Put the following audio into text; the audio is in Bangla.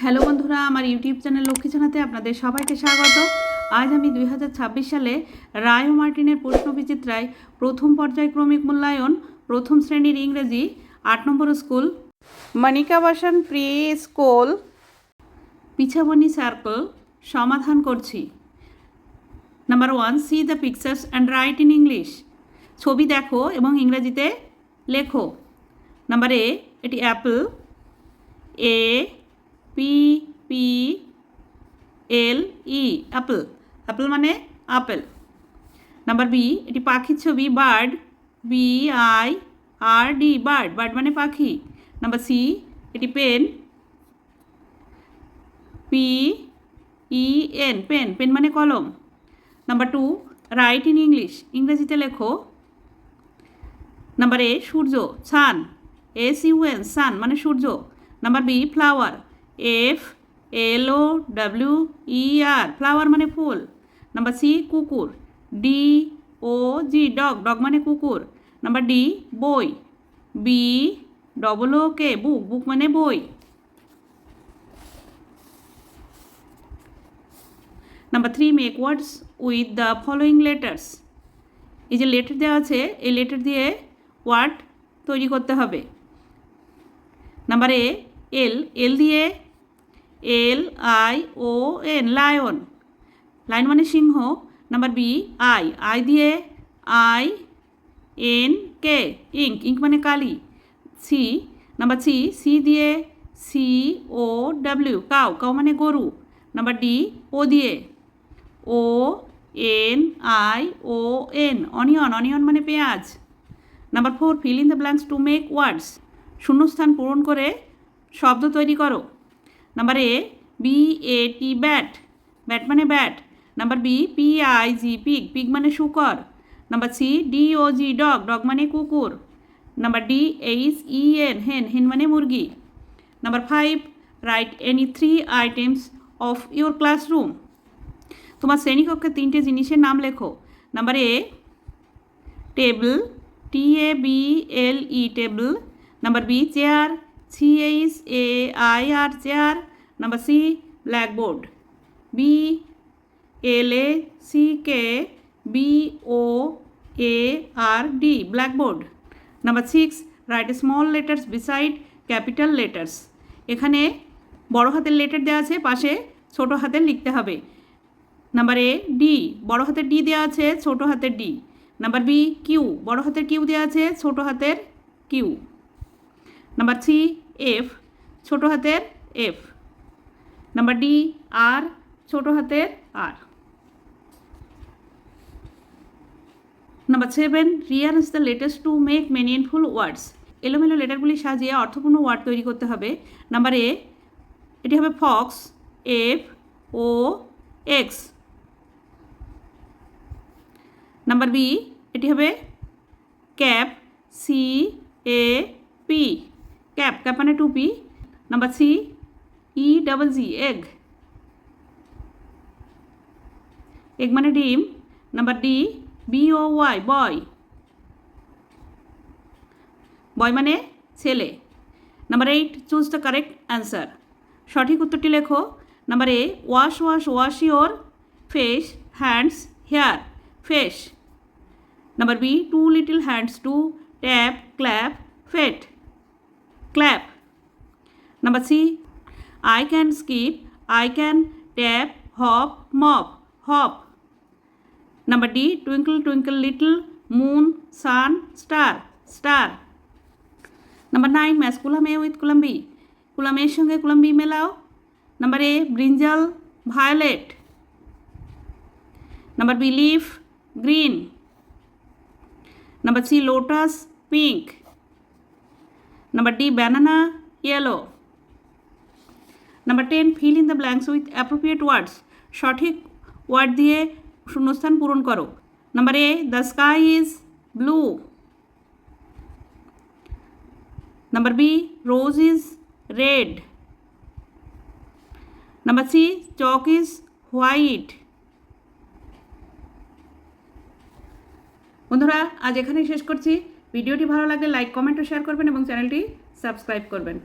হ্যালো বন্ধুরা, আমার ইউটিউব চ্যানেল লক্ষ্মী জানাতে আপনাদের সবাইকে স্বাগত। আজ আমি 2026 সালে রায় ও মার্টিনের প্রশ্নবিচিত্রায় প্রথম পর্যায়ক্রমিক মূল্যায়ন প্রথম শ্রেণীর ইংরেজি 8 নম্বর স্কুল মনিকা বাসন প্রি স্কুল পিছাবনি সার্কেল সমাধান করছি। Number 1, see the pictures and write in English. ছবি দেখো এবং ইংরেজিতে লেখো। নাম্বার এ, এটি apple, A P P L E apple, apple মানে আপেল। নাম্বার বি, এটি পাখির ছবি, bird, B I R D bird, bird মানে পাখি। নাম্বার সি, এটি pen, P E N pen, pen মানে কলম। নাম্বার 2, রাইট ইন ইংলিশ, ইংরেজিতে লেখো। নাম্বার এ, সূর্য, সান, এস ইউ এন সান মানে সূর্য। Number B, flower, F L O W E R flower মানে ফুল। নাম্বার সি, কুকুর, D O G dog, dog মানে কুকুর। নাম্বার ডি, বই, B double O K book, book মানে বই। Number 3, make words with the following letters. এই যে লেটার দেওয়া আছে, এই লেটার দিয়ে ওয়ার্ড তৈরি করতে হবে। নাম্বার এ, এল, এল দিয়ে L I O N lion, lion মানে সিংহ। নাম্বার বি, আই, আই দিয়ে I N K ink, ink মানে কালি। সি, নাম্বার সি, সি দিয়ে C O W cow, cow মানে গরু। নাম্বার ডি, ও দিয়ে O N I O N onion, onion মানে পেঁয়াজ। Number 4, fill in the blanks to make words. শূন্যস্থান পূরণ করে শব্দ তৈরি করো। Number A, B A T bat, bat মানে bat. Number B, P I G pig, pig মানে শুকর। Number C, D O G dog, dog মানে কুকুর। Number D, H E N hen, hen মানে মুরগি। Number 5, write any 3 items of your classroom. তোমার শ্রেণীকক্ষে 3টে জিনিসের নাম লেখো। Number A, table, T A B L E table. Number B, chair, C H A I R chair. Number C, blackboard, B L A C K B O A R D blackboard. Number 6, write small letters beside capital letters. এখানে বড় হাতের লেটার দেওয়া আছে, পাশে ছোট হাতের লিখতে হবে। নাম্বার এ, ডি, বড় হাতের ডি দেওয়া আছে, ছোট হাতের ডি। নাম্বার বি, কিউ, বড় হাতের কিউ দেওয়া আছে, ছোট হাতের কিউ। নাম্বার সি, এফ, ছোট হাতের এফ। নাম্বার ডি, আর, ছোট হাতের R. Number 7, rearrange the letters to make meaningful words. এলোমেলো লেটারগুলি সাজিয়ে অর্থপূর্ণ ওয়ার্ড তৈরি করতে হবে। নাম্বার এ, এটি হবে fox, F O X. Number B, এটি হবে cap, C A P cap, cap মানে টুপি। Number C, E double G egg, egg মানে ডিম। Number D, B O Y boy, boy মানে ছেলে। Number 8, choose the correct answer. সঠিক উত্তরটি লেখো। Number A, wash wash wash your face, hands, hair, face. Number B, two little hands to tap, clap, pat, clap. Number C, I can skip, I can tap, hop, mop, hop. Number D, twinkle twinkle little moon, sun, star, star. Number 9, match column A with column B. Column A এর সঙ্গে column B মেলাও। Number A, brinjal, violet. Number B, leaf, green. Number C, lotus, pink. Number D, banana, yellow. Number 10, fill in the blanks with appropriate words. সঠিক ওয়ার্ড দিয়ে শূন্যস্থান পূরণ করো। Number A, the sky is blue. Number B, rose is red. Number C, chalk is white. বন্ধুরা, আজ এখানেই শেষ করছি। ভিডিওটি ভালো লাগলে লাইক, কমেন্ট ও শেয়ার করবেন এবং চ্যানেলটি সাবস্ক্রাইব করবেন।